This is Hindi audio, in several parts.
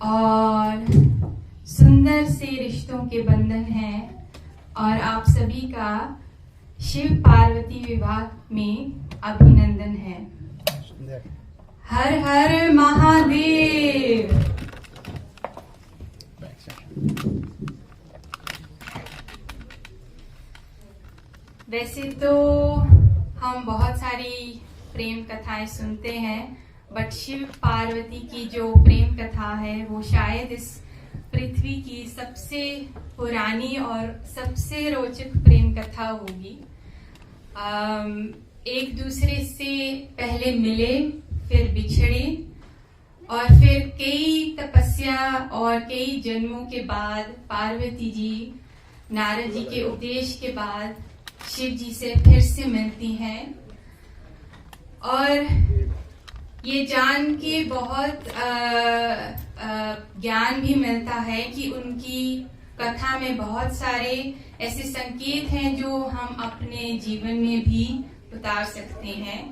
और सुंदर से रिश्तों के बंधन हैं और आप सभी का शिव पार्वती विवाह में अभिनंदन है। हर हर महादेव। वैसे तो हम बहुत सारी प्रेम कथाएं सुनते हैं, बट शिव पार्वती की जो प्रेम कथा है वो शायद इस पृथ्वी की सबसे पुरानी और सबसे रोचक प्रेम कथा होगी। एक दूसरे से पहले मिले, फिर बिछड़े और फिर कई तपस्या और कई जन्मों के बाद पार्वती जी नारद जी के उपदेश के बाद शिव जी से फिर से मिलती हैं। और ये जान के बहुत ज्ञान भी मिलता है कि उनकी कथा में बहुत सारे ऐसे संकेत हैं जो हम अपने जीवन में भी उतार सकते हैं।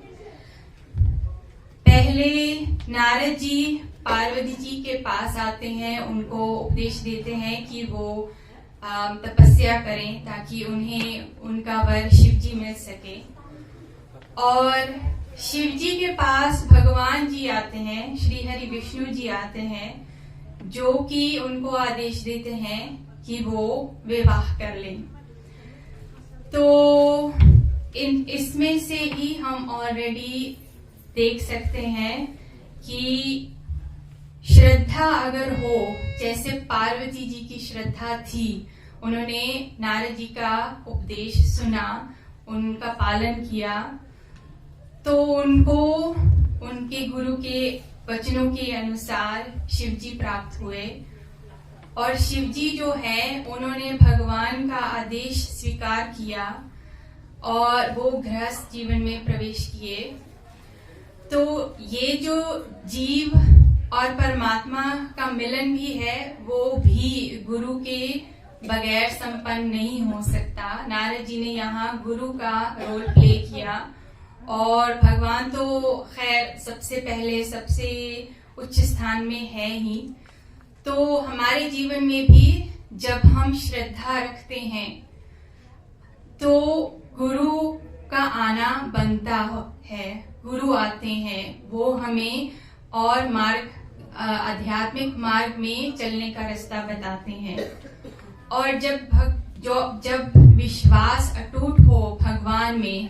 पहले नारद जी पार्वती जी के पास आते हैं, उनको उपदेश देते हैं कि वो तपस्या करें ताकि उन्हें उनका वर शिव जी मिल सके। और शिव जी के पास भगवान जी आते हैं, श्री हरि विष्णु जी आते हैं, जो कि उनको आदेश देते हैं कि वो विवाह कर लें। तो इसमें से ही हम ऑलरेडी देख सकते हैं कि श्रद्धा अगर हो, जैसे पार्वती जी की श्रद्धा थी, उन्होंने नारद जी का उपदेश सुना, उनका पालन किया, तो उनको उनके गुरु के वचनों के अनुसार शिव जी प्राप्त हुए। और शिव जी जो है उन्होंने भगवान का आदेश स्वीकार किया और वो गृहस्थ जीवन में प्रवेश किए। तो ये जो जीव और परमात्मा का मिलन भी है वो भी गुरु के बगैर संपन्न नहीं हो सकता। नारद जी ने यहाँ गुरु का रोल प्ले किया और भगवान तो खैर सबसे पहले सबसे उच्च स्थान में है ही। तो हमारे जीवन में भी जब हम श्रद्धा रखते हैं तो गुरु का आना बनता है। गुरु आते हैं, वो हमें और आध्यात्मिक मार्ग में चलने का रास्ता बताते हैं। और जब विश्वास अटूट हो भगवान में,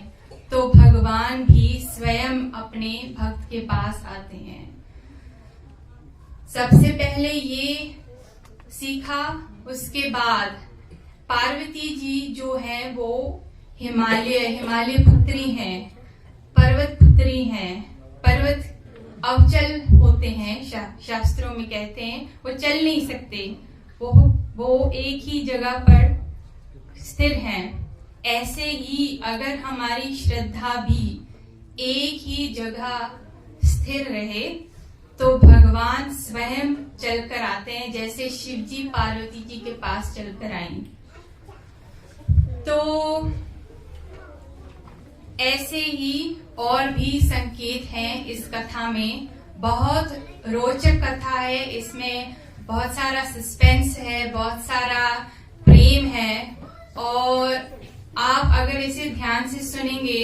तो भगवान भी स्वयं अपने भक्त के पास आते हैं। सबसे पहले ये सीखा, उसके बाद पार्वती जी जो है वो हिमालय पुत्री हैं, पर्वत पुत्री हैं। पर्वत अवचल होते हैं, शास्त्रों में कहते हैं वो चल नहीं सकते, वो एक ही जगह पर स्थिर हैं। ऐसे ही अगर हमारी श्रद्धा भी एक ही जगह स्थिर रहे तो भगवान स्वयं चलकर आते हैं, जैसे शिव जी पार्वती जी के पास चलकर आई। तो ऐसे ही और भी संकेत हैं इस कथा में। बहुत रोचक कथा है, इसमें बहुत सारा सस्पेंस है, बहुत सारा प्रेम है। और आप अगर इसे ध्यान से सुनेंगे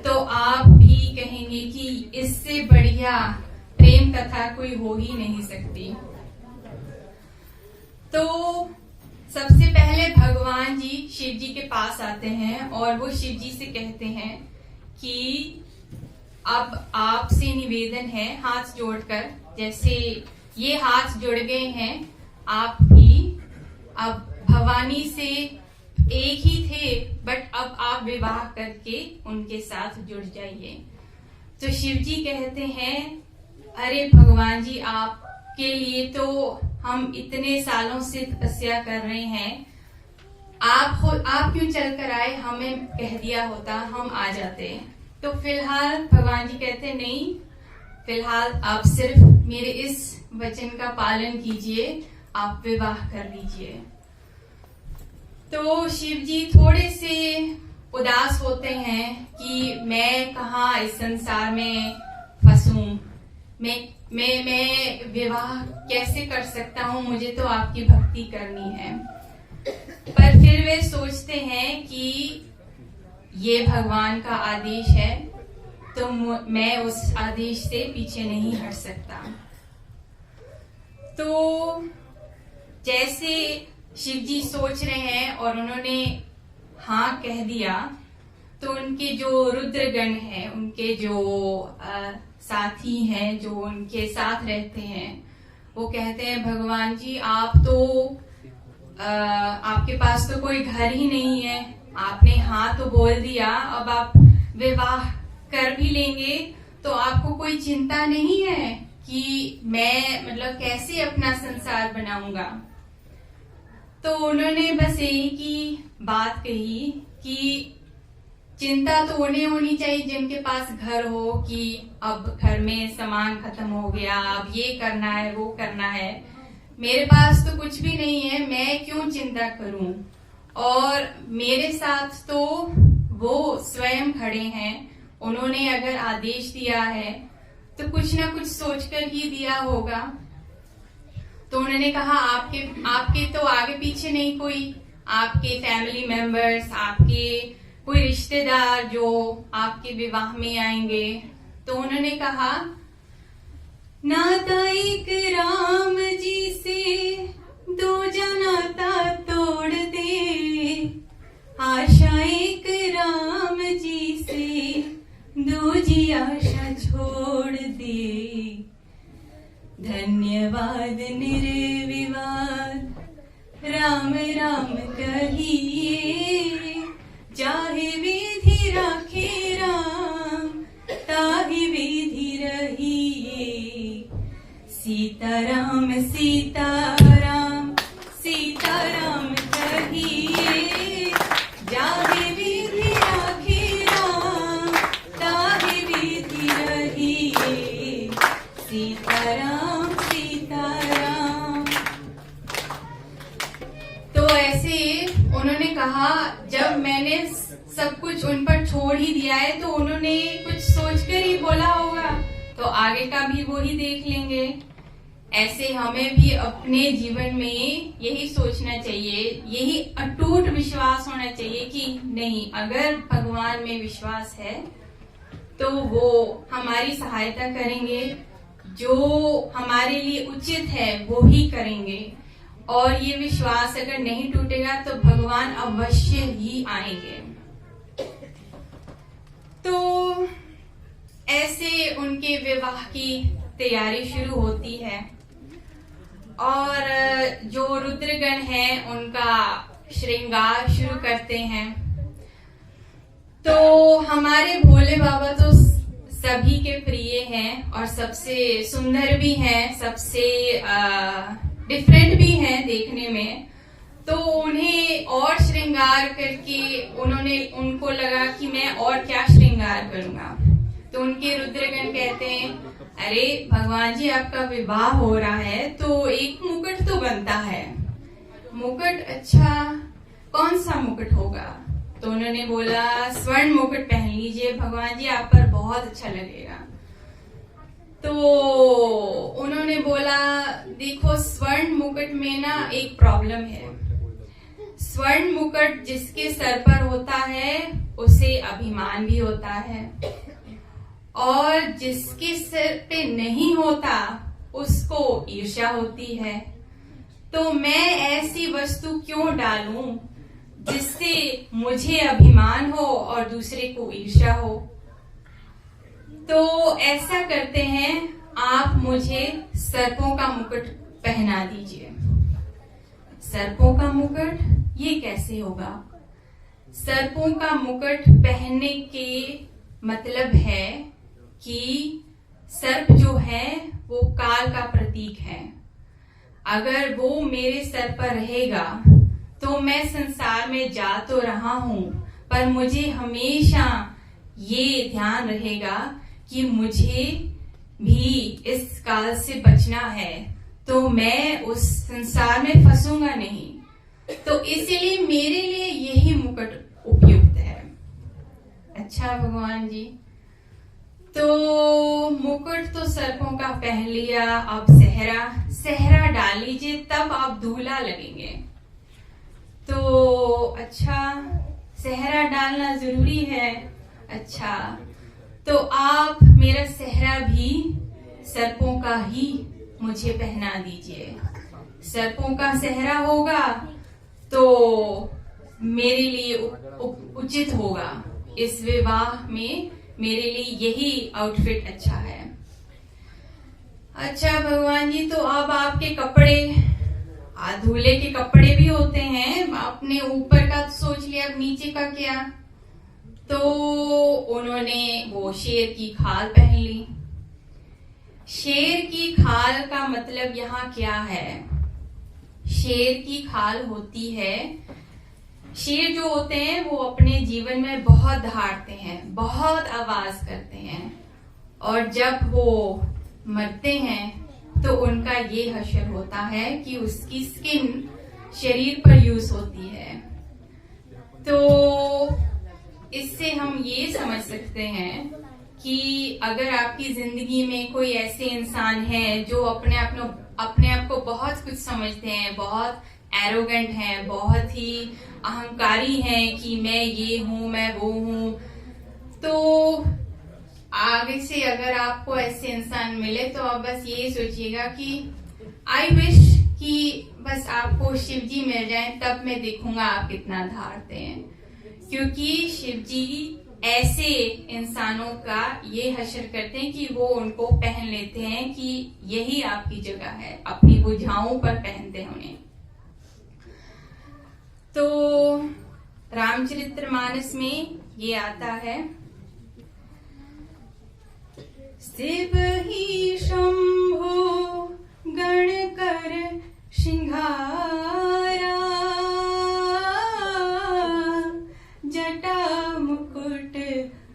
तो आप भी कहेंगे कि इससे बढ़िया प्रेम कथा कोई हो ही नहीं सकती। तो सबसे पहले भगवान जी शिव जी के पास आते हैं और वो शिव जी से कहते हैं कि अब आपसे निवेदन है, हाथ जोड़कर, जैसे ये हाथ जुड़ गए हैं, आप भी अब भवानी से एक ही थे, बट अब आप विवाह करके उनके साथ जुड़ जाइए। तो शिव जी कहते हैं, अरे भगवान जी, आपके लिए तो हम इतने सालों से तपस्या कर रहे हैं, आप क्यों चल कर आए, हमें कह दिया होता हम आ जाते। तो फिलहाल भगवान जी कहते नहीं, फिलहाल आप सिर्फ मेरे इस वचन का पालन कीजिए, आप विवाह कर लीजिए। तो शिव जी थोड़े से उदास होते हैं कि मैं कहाँ इस संसार में फंसूं, मैं मैं विवाह कैसे कर सकता हूँ, मुझे तो आपकी भक्ति करनी है। पर फिर वे सोचते हैं कि ये भगवान का आदेश है, तो मैं उस आदेश से पीछे नहीं हट सकता। तो जैसे शिव जी सोच रहे हैं और उन्होंने हाँ कह दिया, तो उनके जो रुद्रगण हैं, उनके जो साथी हैं, जो उनके साथ रहते हैं, वो कहते हैं भगवान जी आप तो आपके पास तो कोई घर ही नहीं है, आपने हाँ तो बोल दिया, अब आप विवाह कर भी लेंगे तो आपको कोई चिंता नहीं है कि मैं मतलब कैसे अपना संसार बनाऊंगा। तो उन्होंने बस यही की बात कही कि चिंता तो उन्हें होनी चाहिए जिनके पास घर हो, कि अब घर में सामान खत्म हो गया, अब ये करना है वो करना है, मेरे पास तो कुछ भी नहीं है, मैं क्यों चिंता करूं। और मेरे साथ तो वो स्वयं खड़े हैं, उन्होंने अगर आदेश दिया है तो कुछ ना कुछ सोचकर ही दिया होगा। तो उन्होंने कहा आपके तो आगे पीछे नहीं कोई, आपके फैमिली मेंबर्स, आपके कोई रिश्तेदार जो आपके विवाह में आएंगे। तो उन्होंने कहा नाता एक राम जी से दो नाता तोड़ दे, आशा एक राम जी से दूजी आशा छोड़ दे, धन्यवाद निर्विवाद राम राम कहिए, चाहे विधि राखे राम ताहि विधि रहिए, सीताराम सीताराम सीताराम कहिए, जाहे विधि राखे राम ताहि विधि रहिए, सीताराम सीताराम। तो ऐसे उन्होंने कहा जब मैंने सब कुछ उन पर छोड़ ही दिया है तो उन्होंने कुछ सोचकर ही बोला होगा, तो आगे का भी वो ही देख लेंगे। ऐसे हमें भी अपने जीवन में यही सोचना चाहिए, यही अटूट विश्वास होना चाहिए कि नहीं, अगर भगवान में विश्वास है तो वो हमारी सहायता करेंगे, जो हमारे लिए उचित है वो ही करेंगे। और ये विश्वास अगर नहीं टूटेगा तो भगवान अवश्य ही आएंगे। तो ऐसे उनके विवाह की तैयारी शुरू होती है और जो रुद्रगण हैं उनका श्रृंगार शुरू करते हैं। तो हमारे भोले बाबा तो सभी के प्रिय हैं और सबसे सुंदर भी हैं, सबसे डिफरेंट भी हैं देखने में। तो उन्हें और श्रृंगार करके उनको लगा कि मैं और क्या श्रृंगार करूंगा। तो उनके रुद्रगण कहते हैं अरे भगवान जी आपका विवाह हो रहा है तो एक मुकुट तो बनता है। मुकुट? अच्छा कौन सा मुकुट होगा? तो उन्होंने बोला स्वर्ण मुकुट पहन लीजिए भगवान जी, आप पर बहुत अच्छा लगेगा। तो उन्होंने बोला देखो स्वर्ण मुकुट में ना एक प्रॉब्लम है, स्वर्ण मुकुट जिसके सर पर होता है उसे अभिमान भी होता है और जिसके सिर पे नहीं होता उसको ईर्ष्या होती है। तो मैं ऐसी वस्तु क्यों डालूं जिससे मुझे अभिमान हो और दूसरे को ईर्ष्या हो। तो ऐसा करते हैं आप मुझे सर्पों का मुकुट पहना दीजिए। सर्पों का मुकुट ये कैसे होगा? सर्पों का मुकुट पहनने के मतलब है कि सर्प जो है वो काल का प्रतीक है। अगर वो मेरे सर पर रहेगा तो मैं संसार में जा तो रहा हूं पर मुझे हमेशा ये ध्यान रहेगा कि मुझे भी इस काल से बचना है, तो मैं उस संसार में फंसूंगा नहीं। तो इसीलिए मेरे लिए यही मुकुट उपयुक्त है। अच्छा भगवान जी, तो मुकुट तो सर्पों का पहन लिया, अब सेहरा डाल लीजिए, तब आप दूल्हा लगेंगे। तो अच्छा, सेहरा डालना जरूरी है। अच्छा, तो आप मेरा सेहरा भी सर्पों का ही मुझे पहना दीजिए। सर्पों का सेहरा होगा तो मेरे लिए उचित होगा। इस विवाह में मेरे लिए यही आउटफिट अच्छा है। अच्छा भगवान जी, तो अब आपके कपड़े, दूल्हे के कपड़े भी होते हैं, आपने ऊपर का सोच लिया, अब नीचे का क्या? तो उन्होंने वो शेर की खाल पहन ली। शेर की खाल का मतलब यहाँ क्या है? शेर की खाल होती है, शेर जो होते हैं वो अपने जीवन में बहुत दहाड़ते हैं, बहुत आवाज करते हैं, और जब वो मरते हैं तो उनका ये हश्र होता है कि उसकी स्किन शरीर पर यूज होती है। तो इससे हम ये समझ सकते हैं कि अगर आपकी जिंदगी में कोई ऐसे इंसान है जो अपने आप को बहुत कुछ समझते हैं, बहुत एरोगेंट हैं, बहुत ही अहंकारी हैं कि मैं ये हूं, मैं वो हूं, तो आगे से अगर आपको ऐसे इंसान मिले तो आप बस ये सोचिएगा कि आई विश कि बस आपको शिव जी मिल जाए, तब मैं देखूंगा आप कितना धारते हैं। क्योंकि शिव जी ऐसे इंसानों का ये हश्र करते हैं कि वो उनको पहन लेते हैं कि यही आपकी जगह है, अपनी भुजाओं पर पहनते हैं उन्हें। तो रामचरितमानस में ये आता है, शिव ही शंभो गण कर श्रृंगारा, जटा मुकुट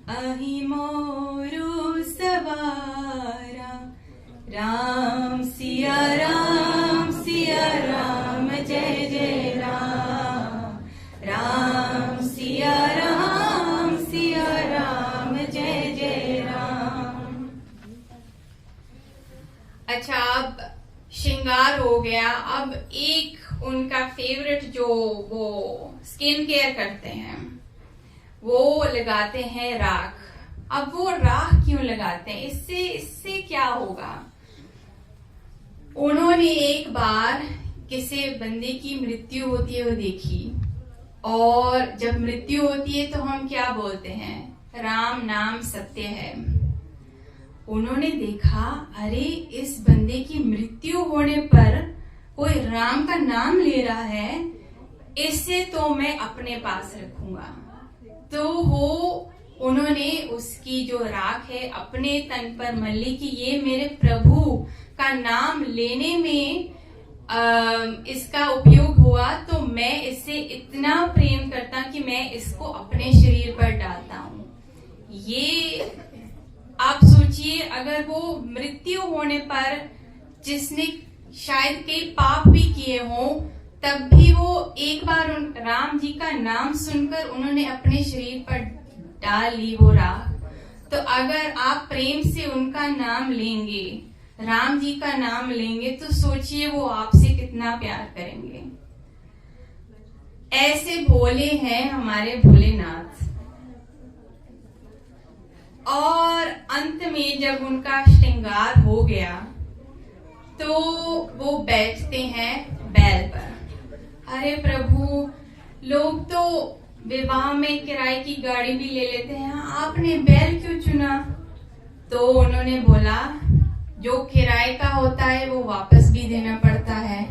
अहि मोरु सवारा, राम सिया राम जय जय राम, राम सिया राम जय जय राम। अच्छा, अब श्रृंगार हो गया। अब एक उनका फेवरेट जो वो स्किन केयर करते हैं, वो लगाते हैं राख। अब वो राख क्यों लगाते हैं? इससे क्या होगा? उन्होंने एक बार किसी बंदे की मृत्यु होती है वो देखी, और जब मृत्यु होती है तो हम क्या बोलते हैं? राम नाम सत्य है। उन्होंने देखा, अरे इस बंदे की मृत्यु होने पर कोई राम का नाम ले रहा है, इससे तो मैं अपने पास रखूंगा। तो वो उन्होंने उसकी जो राख है अपने तन पर मल्ली कि ये मेरे प्रभु का नाम लेने में इसका उपयोग हुआ, तो मैं इससे इतना प्रेम करता कि मैं इसको अपने शरीर पर डालता हूँ। ये आप सोचिए, अगर वो मृत्यु होने पर जिसने शायद कई पाप भी किए हों, तब भी वो एक बार राम जी का नाम सुनकर उन्होंने अपने शरीर पर डाल ली वो राख। तो अगर आप प्रेम से उनका नाम लेंगे, राम जी का नाम लेंगे, तो सोचिए वो आपसे कितना प्यार करेंगे। ऐसे भोले हैं हमारे भोलेनाथ। और अंत में जब उनका श्रृंगार हो गया तो वो बैठते हैं बैल पर। अरे प्रभु, लोग तो विवाह में किराए की गाड़ी भी ले लेते हैं, आपने बैल क्यों चुना? तो उन्होंने बोला, जो किराए का होता है वो वापस भी देना पड़ता है,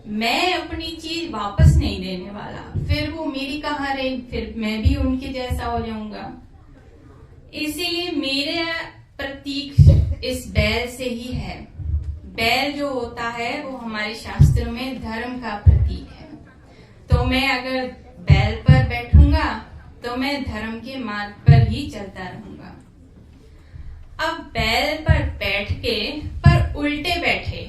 मैं अपनी चीज वापस नहीं देने वाला, फिर वो मेरी कहाँ रही, फिर मैं भी उनके जैसा हो जाऊंगा। इसीलिए मेरे प्रतीक इस बैल से ही है। बैल जो होता है वो हमारे शास्त्रों में धर्म का प्रतीक है। तो मैं अगर बैल पर बैठूंगा तो मैं धर्म के मार्ग पर ही चलता रहूंगा। अब बैल पर बैठ के, पर उल्टे बैठे,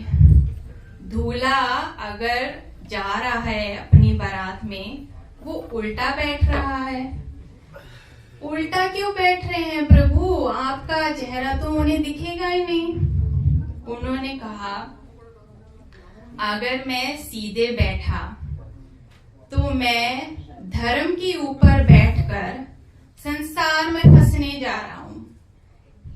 दूल्हा अगर जा रहा है अपनी बारात में, वो उल्टा बैठ रहा है। उल्टा क्यों बैठ रहे हैं प्रभु, आपका चेहरा तो उन्हें दिखेगा ही नहीं। उन्होंने कहा, अगर मैं सीधे बैठा तो मैं धर्म के ऊपर बैठकर संसार में फंसने जा रहा हूं,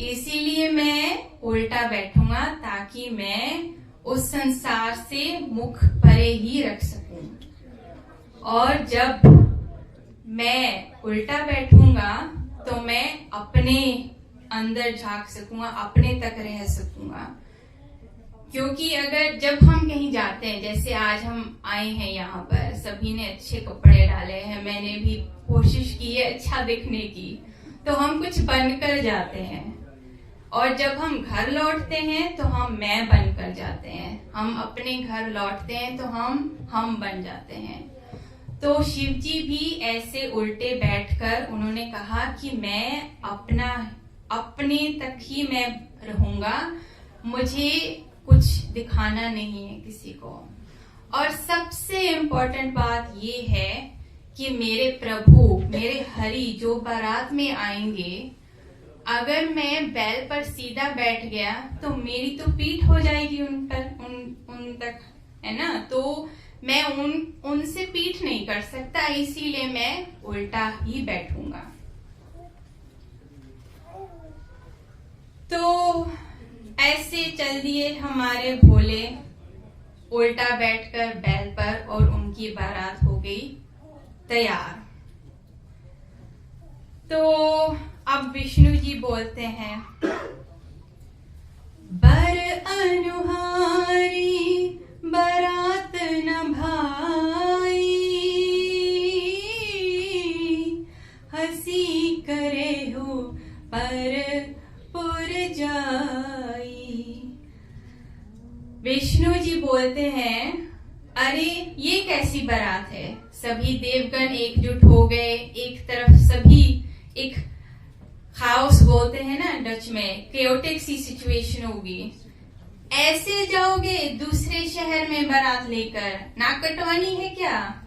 इसीलिए मैं उल्टा बैठूंगा ताकि मैं उस संसार से मुख परे ही रख सकूं। और जब मैं उल्टा बैठूंगा तो मैं अपने अंदर झांक सकूंगा, अपने तक रह सकूंगा। क्योंकि अगर जब हम कहीं जाते हैं, जैसे आज हम आए हैं यहाँ पर, सभी ने अच्छे कपड़े डाले हैं, मैंने भी कोशिश की है अच्छा दिखने की, तो हम कुछ बनकर जाते हैं। और जब हम घर लौटते हैं तो हम मैं बनकर जाते हैं, हम अपने घर लौटते हैं तो हम बन जाते हैं। तो शिव जी भी ऐसे उल्टे बैठकर उन्होंने कहा कि मैं अपने तक ही मैं रहूंगा, मुझे कुछ दिखाना नहीं है किसी को। और सबसे इम्पोर्टेंट बात ये है कि मेरे प्रभु, मेरे हरि जो बारात में आएंगे, अगर मैं बैल पर सीधा बैठ गया तो मेरी तो पीठ हो जाएगी उन तक, है ना। तो मैं उनसे पीठ नहीं कर सकता, इसीलिए मैं उल्टा ही बैठूंगा। तो ऐसे चल दिए हमारे भोले उल्टा बैठकर बैल पर, और उनकी बारात हो गई तैयार। तो अब विष्णु जी बोलते हैं, बर अनुहारी बारात न भाई, हंसी करे हो पर पुर जाई। विष्णु जी बोलते हैं, अरे ये कैसी बारात है, सभी देवगण एकजुट हो गए, एक तरफ सभी, एक खाओस बोलते हैं ना डच में, केओटिक सी सिचुएशन होगी, ऐसे जाओगे दूसरे शहर में बारात लेकर, नाक कटवानी है क्या।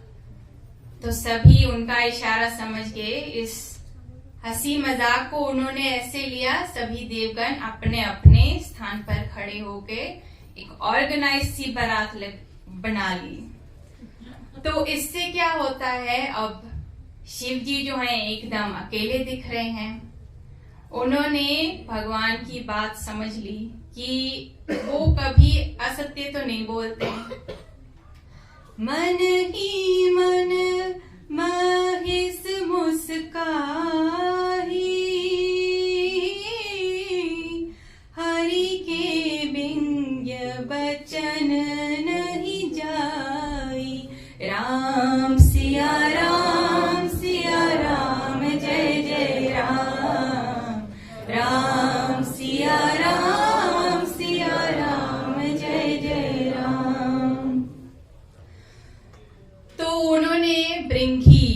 तो सभी उनका इशारा समझ गए, इस हंसी मजाक को उन्होंने ऐसे लिया, सभी देवगण अपने अपने स्थान पर खड़े होके एक ऑर्गेनाइज सी बारात बना ली। तो इससे क्या होता है, अब शिव जी जो हैं एकदम अकेले दिख रहे हैं। उन्होंने भगवान की बात समझ ली कि वो कभी असत्य तो नहीं बोलते। मन ही मन महिष मुस्काही, हरि के बिंग बचन नहीं जाई। राम सिया राम जय जय राम, राम सिया राम जय जय राम। तो उन्होंने भृंगी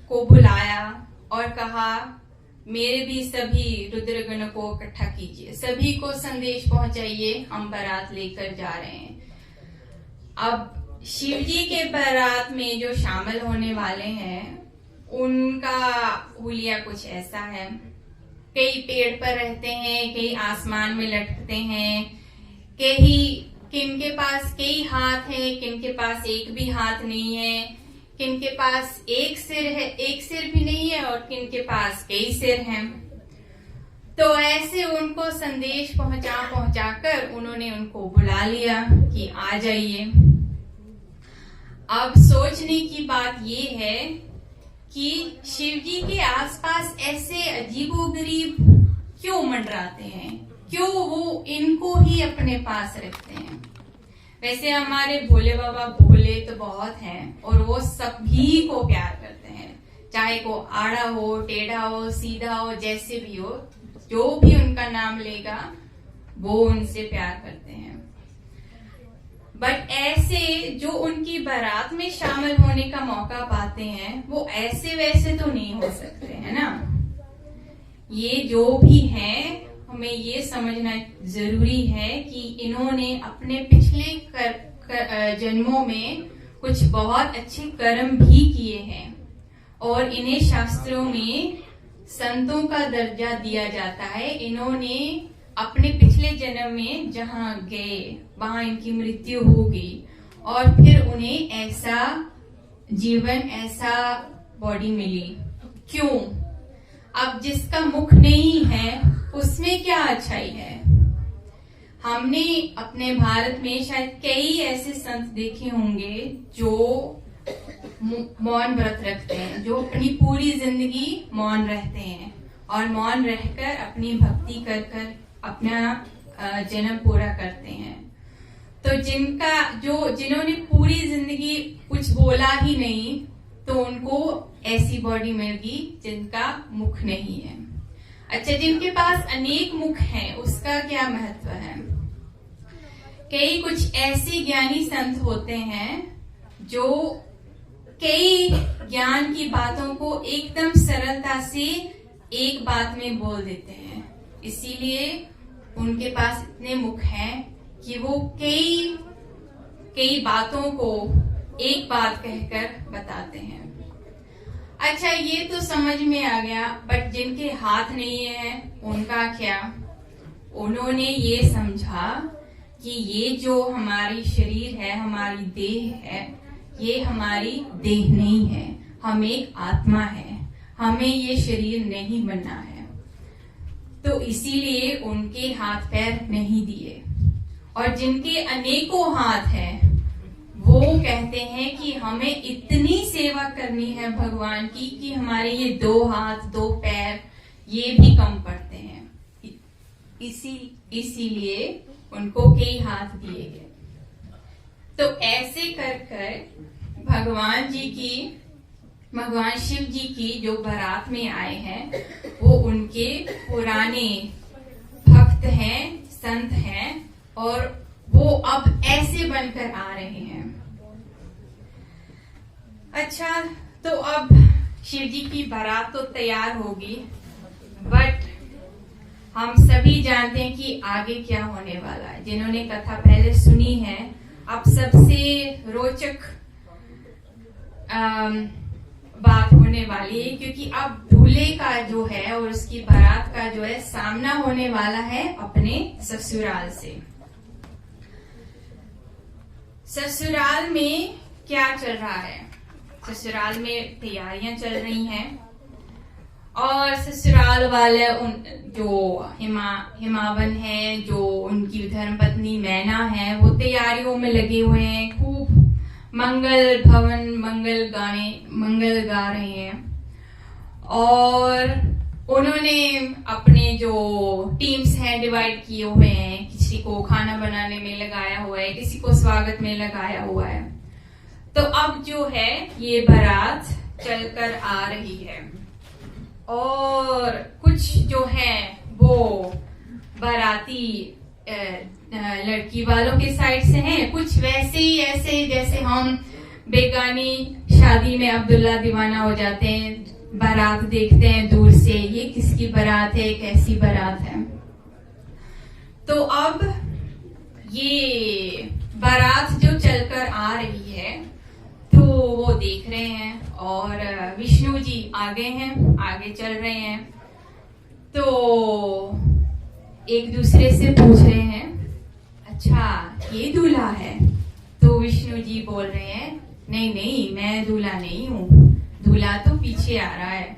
को बुलाया और कहा, मेरे भी सभी रुद्रगण को इकट्ठा कीजिए, सभी को संदेश पहुंचाइए, हम बारात लेकर जा रहे हैं। अब शिव जी के बारात में जो शामिल होने वाले हैं, उनका हुलिया कुछ ऐसा है, कई पेड़ पर रहते हैं, कई आसमान में लटकते हैं, किनके पास कई हाथ है, किनके पास एक भी हाथ नहीं है, किनके पास एक सिर है, एक सिर भी नहीं है, और किनके पास कई सिर हैं। तो ऐसे उनको संदेश पहुंचाकर उन्होंने उनको बुला लिया कि आ जाइए। अब सोचने की बात ये है कि शिव जी के आसपास ऐसे अजीबोगरीब क्यों मंडराते हैं, क्यों वो इनको ही अपने पास रखते हैं। वैसे हमारे भोले बाबा भोले तो बहुत हैं, और वो सभी को प्यार करते हैं, चाहे को आड़ा हो, टेढ़ा हो, सीधा हो, जैसे भी हो, जो भी उनका नाम लेगा वो उनसे प्यार करते हैं। बट ऐसे जो उनकी बारात में शामिल होने का मौका पाते हैं, वो ऐसे वैसे तो नहीं हो सकते, है ना। ये जो भी हैं, हमें ये समझना जरूरी है कि इन्होंने अपने पिछले जन्मों में कुछ बहुत अच्छे कर्म भी किए हैं, और इन्हें शास्त्रों में संतों का दर्जा दिया जाता है। इन्होंने अपने पिछले जन्म में जहां गए वहां इनकी मृत्यु होगी और फिर उन्हें ऐसा जीवन, ऐसा बॉडी मिली। क्यों? अब जिसका मुख नहीं है उसमें क्या अच्छाई है? हमने अपने भारत में शायद कई ऐसे संत देखे होंगे जो मौन व्रत रखते हैं, जो अपनी पूरी जिंदगी मौन रहते हैं और मौन रहकर अपनी भक्ति कर कर अपना जन्म पूरा करते हैं। तो जिन्होंने पूरी जिंदगी कुछ बोला ही नहीं, तो उनको ऐसी बॉडी मिल गई जिनका मुख नहीं है। अच्छा, जिनके पास अनेक मुख हैं उसका क्या महत्व है? कई कुछ ऐसे ज्ञानी संत होते हैं जो कई ज्ञान की बातों को एकदम सरलता से एक बात में बोल देते हैं, इसीलिए उनके पास इतने मुख हैं कि वो कई बातों को एक बात कहकर बताते हैं। अच्छा, ये तो समझ में आ गया, बट जिनके हाथ नहीं है उनका क्या? उन्होंने ये समझा कि ये जो हमारी शरीर है, हमारी देह है, ये हमारी देह नहीं है, हम एक आत्मा है, हमें ये शरीर नहीं बनना है। तो इसीलिए उनके हाथ पैर नहीं दिए। और जिनके अनेकों हाथ हैं वो कहते हैं कि हमें इतनी सेवा करनी है भगवान की कि हमारे ये 2 हाथ 2 पैर ये भी कम पड़ते हैं, इसीलिए उनको कई हाथ दिए गए। तो ऐसे कर कर भगवान शिव जी की जो बारात में आए हैं वो उनके पुराने भक्त हैं, संत हैं, और वो अब ऐसे बनकर आ रहे हैं। अच्छा, तो अब शिव जी की बारात तो तैयार होगी, बट हम सभी जानते हैं कि आगे क्या होने वाला है। जिन्होंने कथा पहले सुनी है, अब सबसे रोचक बात होने वाली है, क्योंकि अब दूल्हे का जो है और उसकी बारात का जो है सामना होने वाला है अपने ससुराल से। ससुराल में क्या चल रहा है? ससुराल में तैयारियां चल रही हैं और ससुराल वाले जो हिमावन है, जो उनकी धर्मपत्नी मैना है, वो तैयारियों में लगे हुए हैं। खूब मंगल गा रहे हैं और उन्होंने अपने जो टीम्स हैं डिवाइड किए हुए हैं। किसी को खाना बनाने में लगाया हुआ है, किसी को स्वागत में लगाया हुआ है। तो अब जो है ये बारात चलकर आ रही है और कुछ जो है वो बाराती लड़की वालों के साइड से हैं, कुछ वैसे ही ऐसे जैसे हम बेगानी शादी में अब्दुल्ला दीवाना हो जाते हैं, बारात देखते हैं दूर से, ये किसकी बारात है, कैसी बारात है। तो अब ये बारात जो चलकर आ रही है तो वो देख रहे हैं और विष्णु जी आगे चल रहे हैं। तो एक दूसरे से पूछ रहे हैं, अच्छा ये दूल्हा है? तो विष्णु जी बोल रहे हैं, नहीं मैं दूल्हा नहीं हूँ, दूल्हा तो पीछे आ रहा है।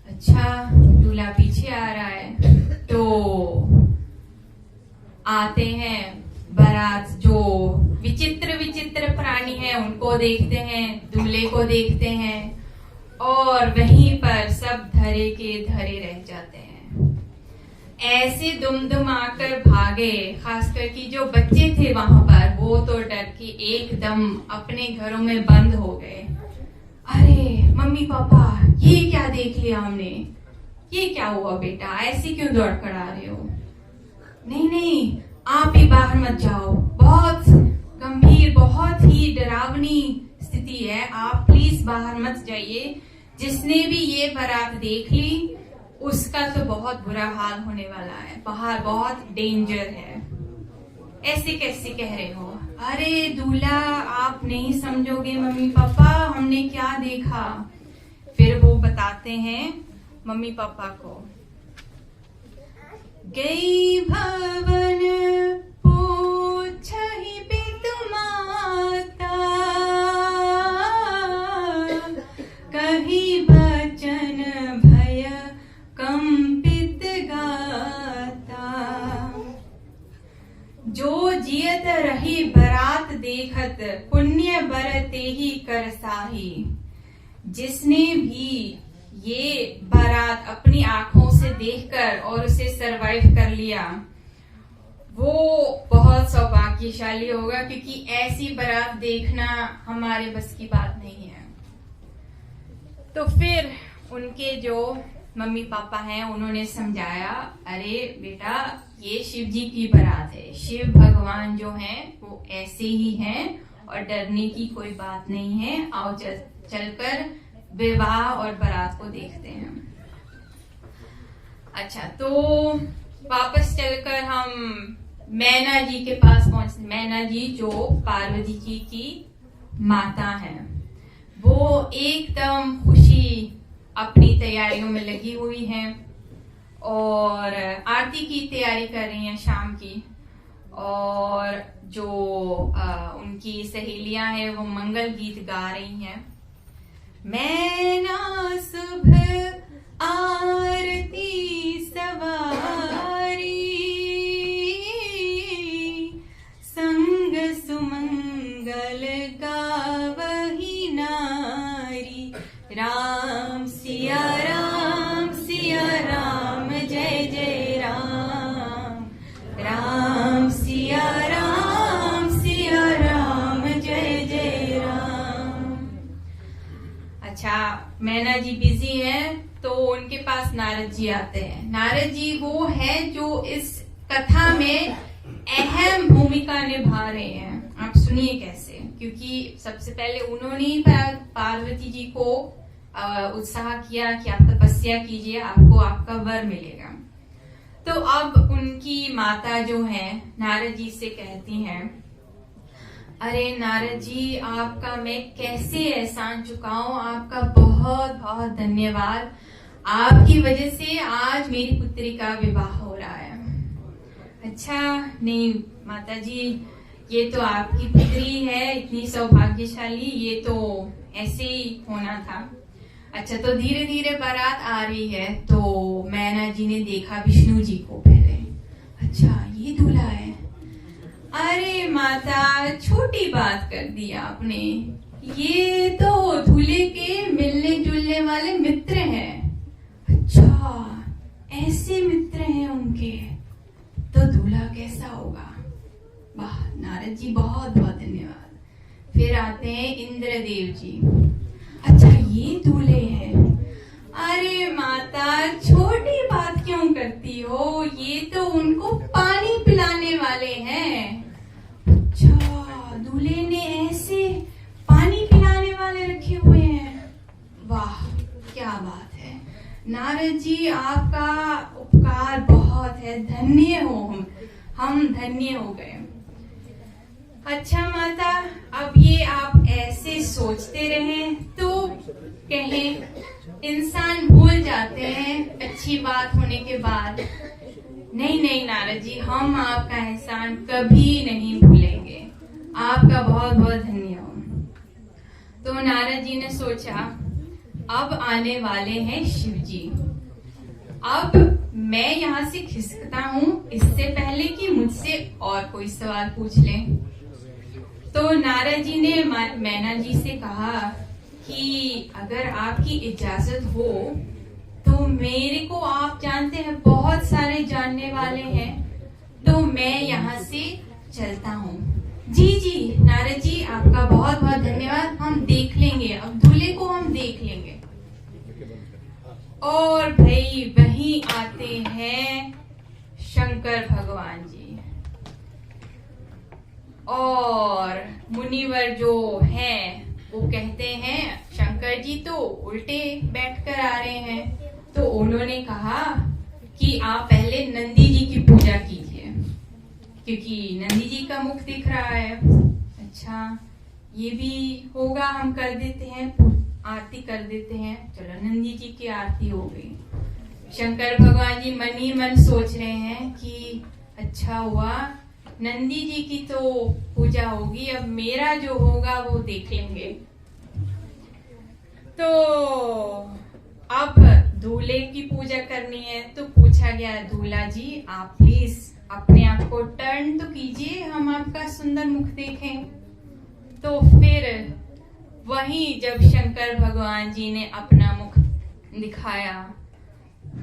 अच्छा, दूल्हा पीछे आ रहा है। तो आते हैं बारात, जो विचित्र प्राणी है उनको देखते हैं, दूल्हे को देखते हैं और वहीं पर सब धरे के धरे रह जाते हैं। ऐसे दुमदुमाकर भागे, खासकर कि जो बच्चे थे वहां पर, वो तो डर के एकदम अपने घरों में बंद हो गए। अरे मम्मी पापा, ये क्या देख लिया हमने, ये क्या हुआ बेटा, ऐसे क्यों दौड़ कर आ रहे हो? नहीं, आप ही बाहर मत जाओ, बहुत गंभीर, बहुत ही डरावनी स्थिति है, आप प्लीज बाहर मत जाइए। जिसने भी ये बारात देख ली उसका तो बहुत बुरा हाल होने वाला है, बाहर बहुत डेंजर है। ऐसे कैसे कह रहे हो? अरे दूल्हा, आप नहीं समझोगे मम्मी पापा, हमने क्या देखा। फिर वो बताते हैं मम्मी पापा को। गई भवन पूछहि पितु माता, कही बचन भय कंपित गाता। जो जियत रही बरात देखत, पुण्य बरते ही कर साही। जिसने भी ये बारात अपनी आंखों से देखकर और उसे सरवाइव कर लिया, वो बहुत सौभाग्यशाली होगा, क्योंकि ऐसी बारात देखना हमारे बस की बात नहीं है। तो फिर उनके जो मम्मी पापा हैं, उन्होंने समझाया, अरे बेटा ये शिव जी की बारात है, शिव भगवान जो हैं वो ऐसे ही हैं और डरने की कोई बात नहीं है। आओ चलकर विवाह और बारात को देखते हैं। अच्छा, तो वापस चलकर हम मैना जी के पास पहुंचते। मैना जी जो पार्वती जी की माता हैं, वो एकदम खुशी अपनी तैयारियों में लगी हुई हैं और आरती की तैयारी कर रही हैं शाम की। और जो उनकी सहेलियां हैं वो मंगल गीत गा रही हैं। मैना सुबह आरती सवारी, संग सुमंगल गावही नारी। राम सिया राम जय जय राम, राम सिया राम जय जय राम। अच्छा, मैना जी बिजी हैं तो उनके पास नारद जी आते हैं। नारद जी वो है जो इस कथा में अहम भूमिका निभा रहे हैं। आप सुनिए कैसे, क्योंकि सबसे पहले उन्होंने ही पार्वती जी को उत्साह किया कि आप तपस्या कीजिए, आपको आपका वर मिलेगा। तो अब उनकी माता जो है नारद जी से कहती हैं, अरे नारद जी, आपका मैं कैसे एहसान चुकाऊं, आपका बहुत बहुत धन्यवाद। आपकी वजह से आज मेरी पुत्री का विवाह हो रहा है। अच्छा, नहीं माता जी, ये तो आपकी पुत्री है, इतनी सौभाग्यशाली, ये तो ऐसे ही होना था। अच्छा, तो धीरे धीरे बारात आ रही है तो मैना जी ने देखा विष्णु जी को पहले। अच्छा, ये दूल्हा है। अरे माता, छोटी बात कर दी आपने, ये तो दूल्हे के मिलने जुलने वाले मित्र हैं। अच्छा, ऐसे मित्र हैं उनके, तो दूल्हा कैसा होगा? वाह नारद जी, बहुत बहुत धन्यवाद। फिर आते हैं इंद्रदेव जी। अच्छा, ये दूल्हे हैं। अरे माता, छोटी बात क्यों करती हो, ये तो उनको पानी पिलाने वाले हैं। अच्छा, दूल्हे ने ऐसे पानी पिलाने वाले रखे हुए हैं। वाह क्या बात है नारद जी, आपका उपकार बहुत है, धन्य हो हम धन्य हो गए। अच्छा माता, अब ये आप ऐसे सोचते रहें तो कहें, इंसान भूल जाते हैं अच्छी बात होने के बाद। नहीं नहीं नारद जी, हम आपका एहसान कभी नहीं भूलेंगे, आपका बहुत बहुत धन्य हो। तो नारद जी ने सोचा, अब आने वाले हैं शिव जी, अब मैं यहाँ से खिसकता हूँ इससे पहले कि मुझसे और कोई सवाल पूछ लें। तो नारद जी ने मैना जी से कहा कि अगर आपकी इजाजत हो तो मेरे को, आप जानते हैं बहुत सारे जानने वाले हैं, तो मैं यहाँ से चलता हूँ। जी जी नारद जी, आपका बहुत बहुत धन्यवाद, हम देख लेंगे, अब दूल्हे को हम देख लेंगे। और भाई वहीं आते हैं शंकर भगवान जी, और मुनिवर जो हैं वो कहते हैं शंकर जी तो उल्टे बैठकर आ रहे हैं। तो उन्होंने कहा कि आप पहले नंदी जी की पूजा कीजिए, क्योंकि नंदी जी का मुख दिख रहा है। अच्छा, ये भी होगा, हम कर देते हैं, आरती कर देते हैं। चलो, नंदी जी की आरती हो गई। शंकर भगवान जी मन ही मन सोच रहे हैं कि अच्छा हुआ, नंदी जी की तो पूजा होगी, अब मेरा जो होगा वो देख लेंगे। तो अब दूल्हे की पूजा करनी है, तो पूछा गया दूल्हा जी आप प्लीज अपने आप को टर्न तो कीजिए, हम आपका सुंदर मुख देखें। तो फिर वहीं जब शंकर भगवान जी ने अपना मुख दिखाया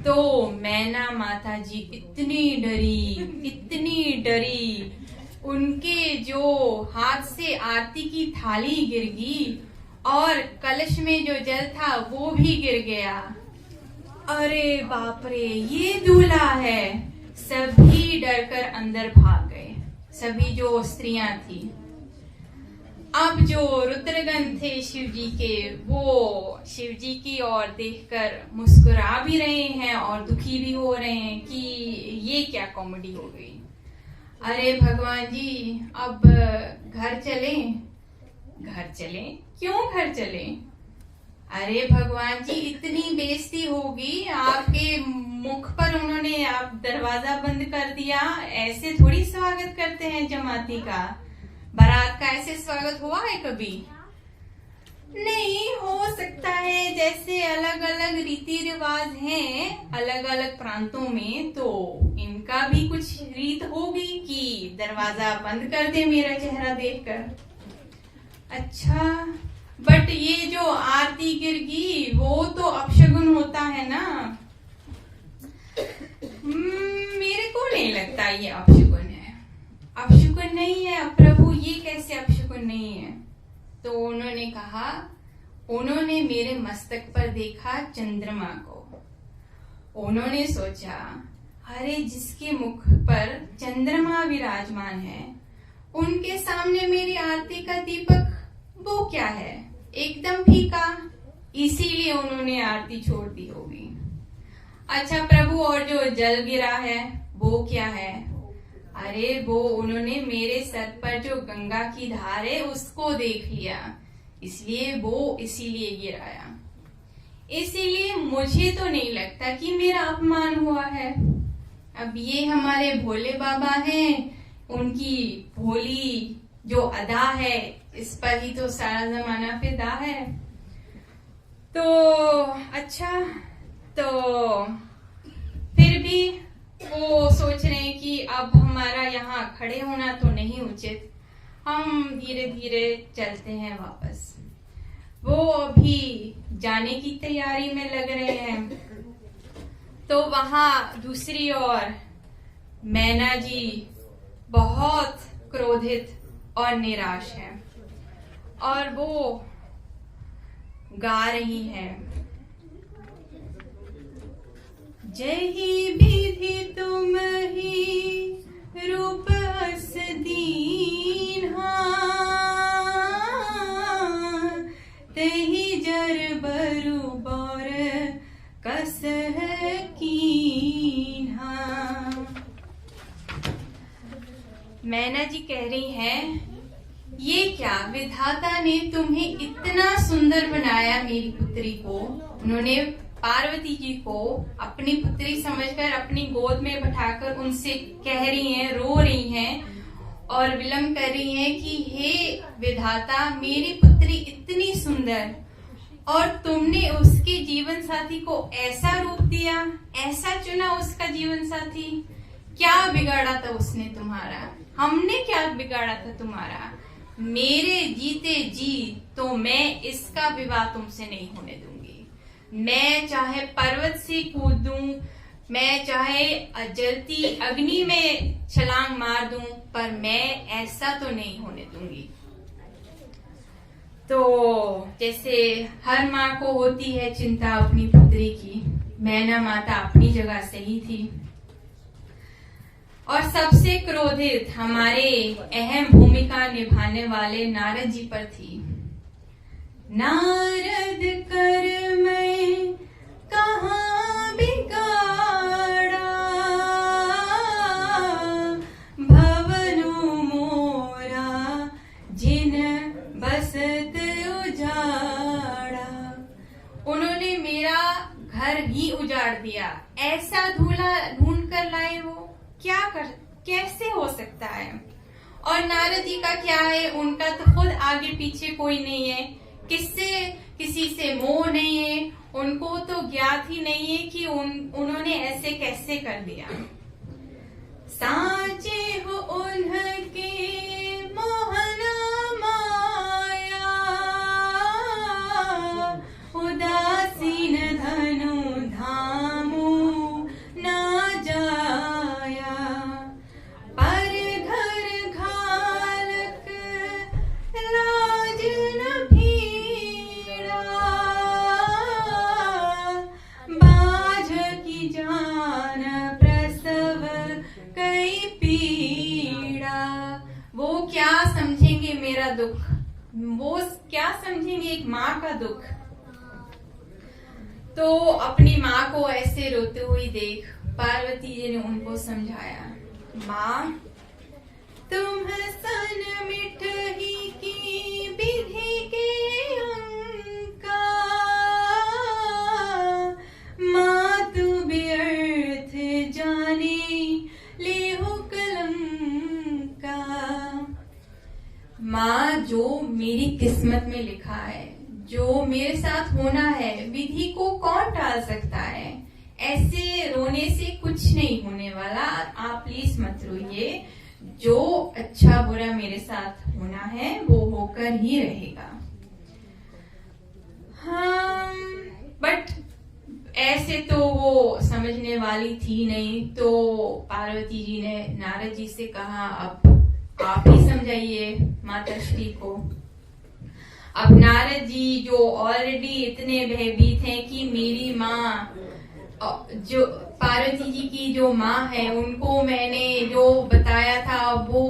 तो मैना माता जी इतनी डरी, उनके जो हाथ से आरती की थाली गिर गई और कलश में जो जल था वो भी गिर गया। अरे बाप रे, ये दूल्हा है। सभी डरकर अंदर भाग गए, सभी जो स्त्रियां थी। अब जो रुद्रगण थे शिव जी के, वो शिव जी की ओर देखकर मुस्कुरा भी रहे हैं और दुखी भी हो रहे हैं कि ये क्या कॉमेडी हो गई। अरे भगवान जी अब घर चलें? घर चलें? क्यों घर चलें? अरे भगवान जी इतनी बेइज्जती होगी, आपके मुख पर उन्होंने आप दरवाजा बंद कर दिया, ऐसे थोड़ी स्वागत करते हैं जमाती का। बारात का ऐसे स्वागत हुआ है कभी? नहीं, हो सकता है जैसे अलग अलग रीति रिवाज हैं अलग अलग प्रांतों में, तो इनका भी कुछ रीत होगी कि दरवाजा बंद कर दे मेरा चेहरा देखकर। अच्छा, बट ये जो आरती गिर गई वो तो अपशगुन होता है ना? मेरे को नहीं लगता ये अपशगुन है। अपशगुन नहीं है प्रभु, ये कैसे अपशगुन नहीं है? तो उन्होंने कहा, उन्होंने मेरे मस्तक पर देखा चंद्रमा को। उन्होंने सोचा, अरे जिसके मुख पर चंद्रमा विराजमान है उनके सामने मेरी आरती का दीपक वो क्या है, एकदम फीका, इसीलिए उन्होंने आरती छोड़ दी होगी। अच्छा प्रभु, और जो जल गिरा है वो क्या है? अरे वो उन्होंने मेरे सर पर जो गंगा की धार है उसको देख लिया, इसीलिए गिराया। इसीलिए मुझे तो नहीं लगता कि मेरा अपमान हुआ है। अब ये हमारे भोले बाबा हैं, उनकी भोली जो अदा है इस पर ही तो सारा जमाना फिदा है। तो अच्छा, तो फिर भी वो सोच रहे हैं कि अब हमारा यहाँ खड़े होना तो नहीं उचित, हम धीरे धीरे चलते हैं वापस। वो अभी जाने की तैयारी में लग रहे हैं, तो वहां दूसरी ओर मैना जी बहुत क्रोधित और निराश है और वो गा रही है, जही विधि तुम ही रूप अस दीन्हा, तही जर बरु बौर कस कीन्हा। मैना जी कह रही हैं, ये क्या विधाता ने तुम्हें इतना सुंदर बनाया मेरी पुत्री को। उन्होंने पार्वती जी को अपनी पुत्री समझकर अपनी गोद में बैठाकर उनसे कह रही हैं, रो रही हैं और विलंब कर रही हैं कि हे विधाता, मेरी पुत्री इतनी सुंदर और तुमने उसके जीवन साथी को ऐसा रूप दिया, ऐसा चुना उसका जीवन साथी। क्या बिगाड़ा था उसने तुम्हारा? हमने क्या बिगाड़ा था तुम्हारा? मेरे जीते जी तो मैं इसका विवाह तुमसे नहीं होने दूंगी। मैं चाहे पर्वत से कूद दूं, मैं चाहे जलती अग्नि में छलांग मार दूं, पर मैं ऐसा तो नहीं होने दूंगी। तो जैसे हर माँ को होती है चिंता अपनी पुत्री की, मैना माता अपनी जगह सही थी। और सबसे क्रोधित हमारे अहम भूमिका निभाने वाले नारद जी पर थी। नारद कर मैं कहाँ बिगाड़ा, भवनु मोरा जिन बसत उजाड़ा। उन्होंने मेरा घर ही उजाड़ दिया, ऐसा दूल्हा ढूंढ कर लाए वो, कैसे हो सकता है। और नारद जी का क्या है, उनका तो खुद आगे पीछे कोई नहीं है, किसी से मोह नहीं है, उनको तो ज्ञात ही नहीं है कि उन्होंने ऐसे कैसे कर दिया। साचे हो उनके मोहना माया, उदासीन धनु धामु ना जाया, पर घर घालक लाज न भीड़ा, बाझ की जान प्रसव कई पीड़ा। वो क्या समझेंगे मेरा दुख, वो क्या समझेंगे एक माँ का दुख। तो अपनी माँ को ऐसे रोते हुए देख पार्वती जी ने उनको समझाया, माँ तुम सन मिठ ही की विधि के अंका, माँ तू व्यर्थ जाने ले हो कलंका। माँ जो मेरी किस्मत में लिखा है, जो मेरे साथ होना है, विधि को कौन टाल सकता है। ऐसे रोने से कुछ नहीं होने वाला, आप प्लीज मत रोइए। जो अच्छा बुरा मेरे साथ होना है वो होकर ही रहेगा। हाँ, बट ऐसे तो वो समझने वाली थी नहीं, तो पार्वती जी ने नारद जी से कहा, अब आप ही समझाइए माताश्री को। अब नारद जी जो ऑलरेडी इतने भयभीत हैं कि मेरी माँ, जो पार्वती जी की जो माँ है, उनको मैंने जो बताया था वो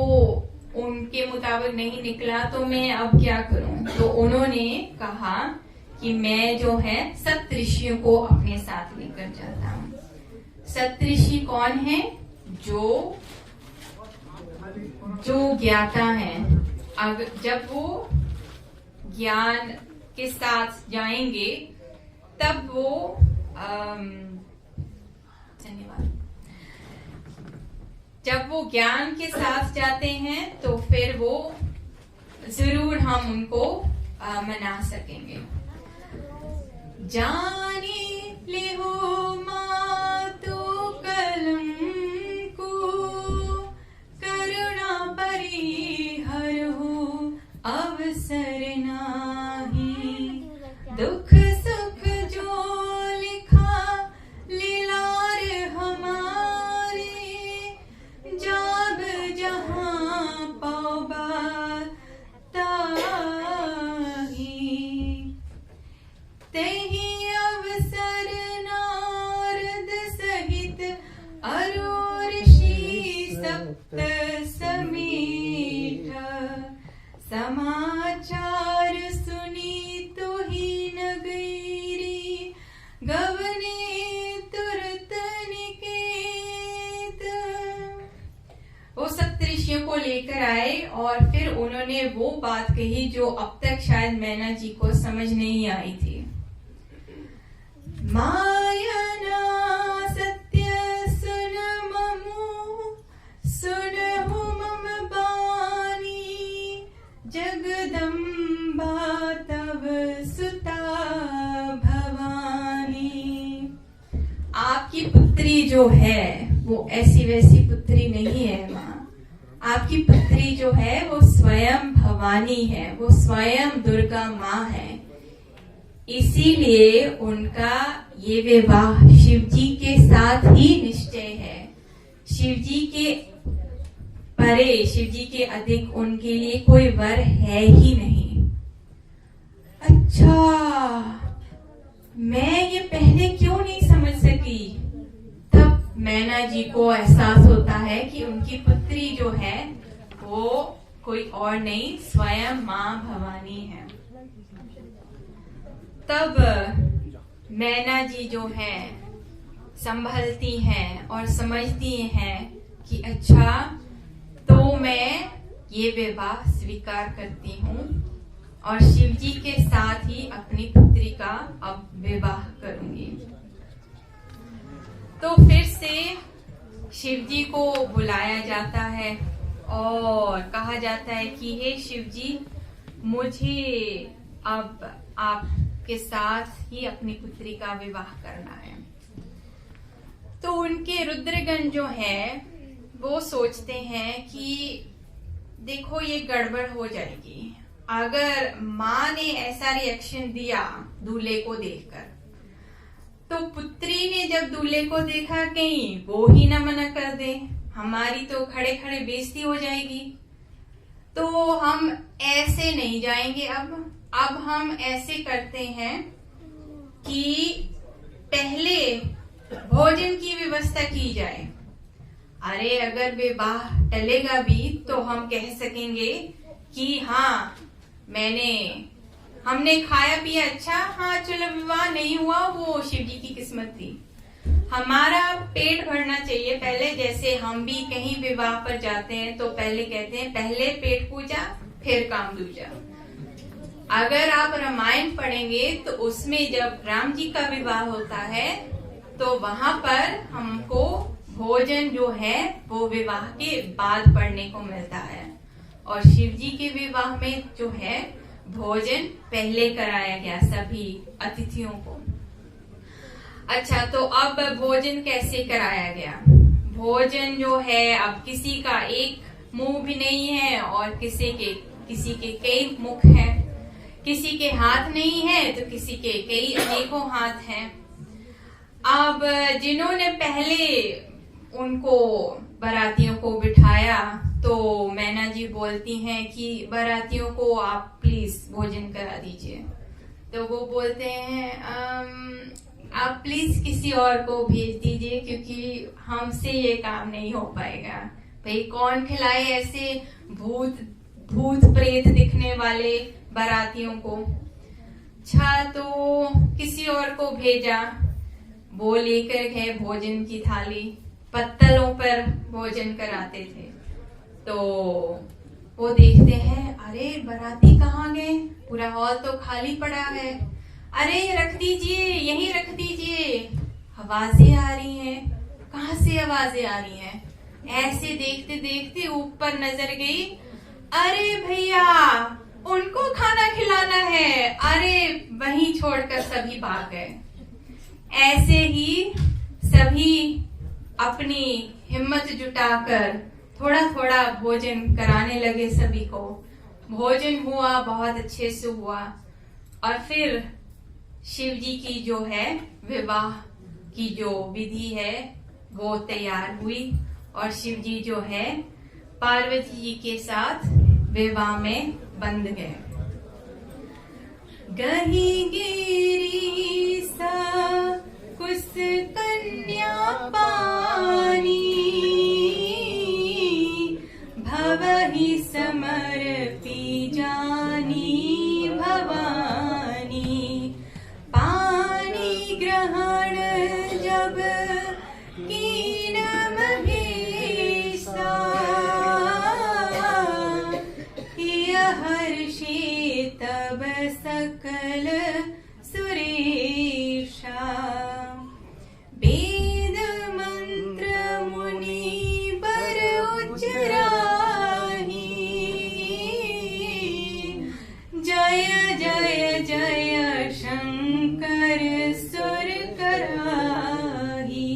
उनके मुताबिक नहीं निकला, तो मैं अब क्या करूं। तो उन्होंने कहा कि मैं जो है सप्तऋषियों को अपने साथ लेकर जाता हूँ। सप्तऋषि कौन है, जो ज्ञाता हैं। जब वो ज्ञान के साथ जाएंगे तब वो धन्यवाद, जब वो ज्ञान के साथ जाते हैं तो फिर वो जरूर हम उनको मना सकेंगे। जाने ले हो मातु कलम को, करुणा परिहर हो अवसर नाही, दुख सुख जो लिखा लीलार हमारे, जाब जहां पाबा ताही, तेहि अवसर नारद सहित अरो ऋषि सप्त समीठ, समाचार सुनी तो ही नगरी, गवने तुरत निकेत। वो सप्तऋषियों को लेकर आए और फिर उन्होंने वो बात कही जो अब तक शायद मैना जी को समझ नहीं आई थी। मायना सत्य सुन ममु, सुनहु मम बानी, जगदम्बा तव सुता भवानी। आपकी पुत्री जो है वो ऐसी वैसी पुत्री नहीं है माँ, आपकी पुत्री जो है वो स्वयं भवानी है, वो स्वयं दुर्गा माँ है। इसीलिए उनका ये विवाह शिव जी के साथ ही निश्चय है। शिव जी के परे, शिव जी के अधिक उनके लिए कोई वर है ही नहीं। अच्छा, मैं ये पहले क्यों नहीं समझ सकी। तब मैना जी को एहसास होता है कि उनकी पुत्री जो है वो कोई और नहीं, स्वयं माँ भवानी है। तब मैना जी जो है संभलती हैं और समझती हैं कि अच्छा, तो मैं ये विवाह स्वीकार करती हूँ और शिव जी के साथ ही अपनी पुत्री का अब विवाह करूंगी। तो फिर से शिव जी को बुलाया जाता है और कहा जाता है कि हे शिव जी, मुझे अब आपके साथ ही अपनी पुत्री का विवाह करना है। तो उनके रुद्रगण जो है वो सोचते हैं कि देखो ये गड़बड़ हो जाएगी। अगर माँ ने ऐसा रिएक्शन दिया दूल्हे को देखकर, तो पुत्री ने जब दूल्हे को देखा कहीं वो ही ना मना कर दे, हमारी तो खड़े खड़े बेइज्जती हो जाएगी। तो हम ऐसे नहीं जाएंगे। अब हम ऐसे करते हैं कि पहले भोजन की व्यवस्था की जाए। अरे अगर विवाह टलेगा भी तो हम कह सकेंगे कि हाँ हमने खाया पिया, अच्छा हाँ चलो विवाह नहीं हुआ, वो शिव जी की किस्मत थी। हमारा पेट भरना चाहिए पहले। जैसे हम भी कहीं विवाह पर जाते हैं तो पहले कहते हैं पहले पेट पूजा फिर काम दूजा। अगर आप रामायण पढ़ेंगे तो उसमें जब राम जी का विवाह होता है तो वहां पर हमको भोजन जो है वो विवाह के बाद पढ़ने को मिलता है, और शिव जी के विवाह में जो है भोजन पहले कराया गया सभी अतिथियों को। अच्छा, तो अब भोजन कैसे कराया गया? भोजन जो है अब किसी का एक मुंह भी नहीं है और किसी के कई मुख हैं, किसी के हाथ नहीं है तो किसी के कई अनेकों हाथ हैं। अब जिन्होंने पहले उनको बारातियों को बिठाया तो मैना जी बोलती हैं कि बारातियों को आप प्लीज भोजन करा दीजिए। तो वो बोलते हैं आप प्लीज किसी और को भेज दीजिए क्योंकि हमसे ये काम नहीं हो पाएगा। भाई कौन खिलाए ऐसे भूत प्रेत दिखने वाले बारातियों को। अच्छा, तो किसी और को भेजा, वो लेकर गए भोजन की थाली, पत्तलों पर भोजन कराते थे। तो वो देखते हैं अरे बाराती कहाँ गए, पूरा हॉल तो खाली पड़ा है, अरे रख दीजिए, यहीं रख दीजिए। आवाजें आ रही हैं, कहाँ से आवाजें आ रही हैं? ऐसे देखते देखते ऊपर नजर गई, अरे भैया उनको खाना खिलाना है। अरे वहीं छोड़कर सभी भाग गए। ऐसे ही सभी अपनी हिम्मत जुटाकर थोड़ा थोड़ा भोजन कराने लगे सभी को। भोजन हुआ, बहुत अच्छे से हुआ, और फिर शिव जी की जो है विवाह की जो विधि है वो तैयार हुई और शिव जी जो है पार्वती जी के साथ विवाह में बंध गए। गही गिरी सा कुस कन्या पानी, भवहि समर्पी जानी भवानी। पानी ग्रहण जब कीन महेशा, हर्षे तब सकल सुरेशा। वेद मंत्र मुनि बर उच्चराही, जय जय जय शंकर सुर कराही।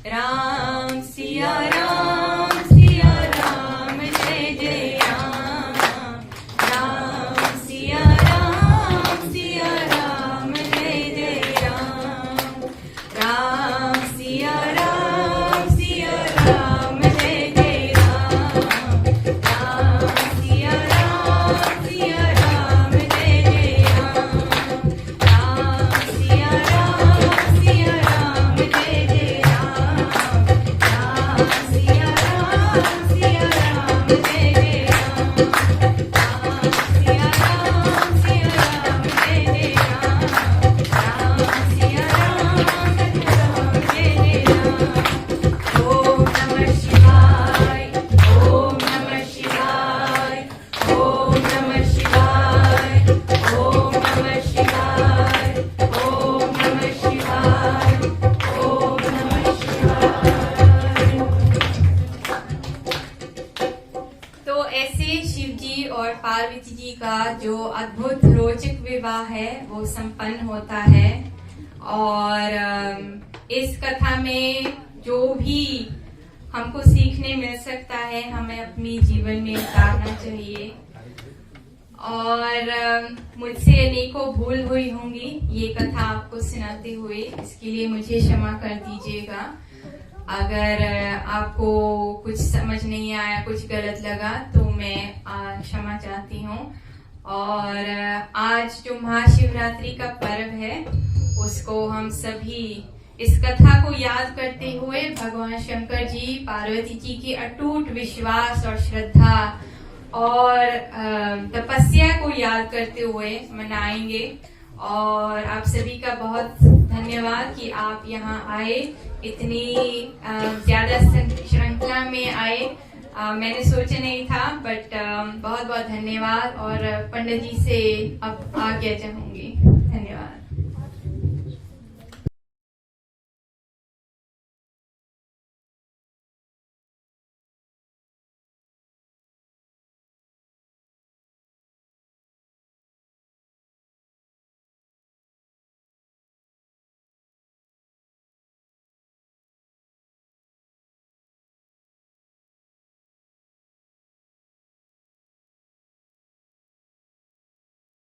राम सिया राम सिया राम, जय जय राम। राम सिया राम सिया राम, जय जय राम। राम सिया राम सिया राम, जय जय राम। राम सिया राम सिया राम, जय जय बहुत रोचक विवाह है वो संपन्न होता है। और इस कथा में जो भी हमको सीखने मिल सकता है हमें अपनी जीवन में उतारना चाहिए। और मुझसे अनेकों भूल हुई होंगी ये कथा आपको सुनाते हुए, इसके लिए मुझे क्षमा कर दीजिएगा। अगर आपको कुछ समझ नहीं आया, कुछ गलत लगा तो मैं क्षमा चाहती हूँ। और आज जो महाशिवरात्रि का पर्व है उसको हम सभी इस कथा को याद करते हुए भगवान शंकर जी पार्वती जी की अटूट विश्वास और श्रद्धा और तपस्या को याद करते हुए मनाएंगे। और आप सभी का बहुत धन्यवाद कि आप यहाँ आए, इतनी ज्यादा श्रृंखला में आए। मैंने सोचा नहीं था, बट बहुत बहुत धन्यवाद। और पंडित जी से अब आज्ञा चाहूंगी। धन्यवाद।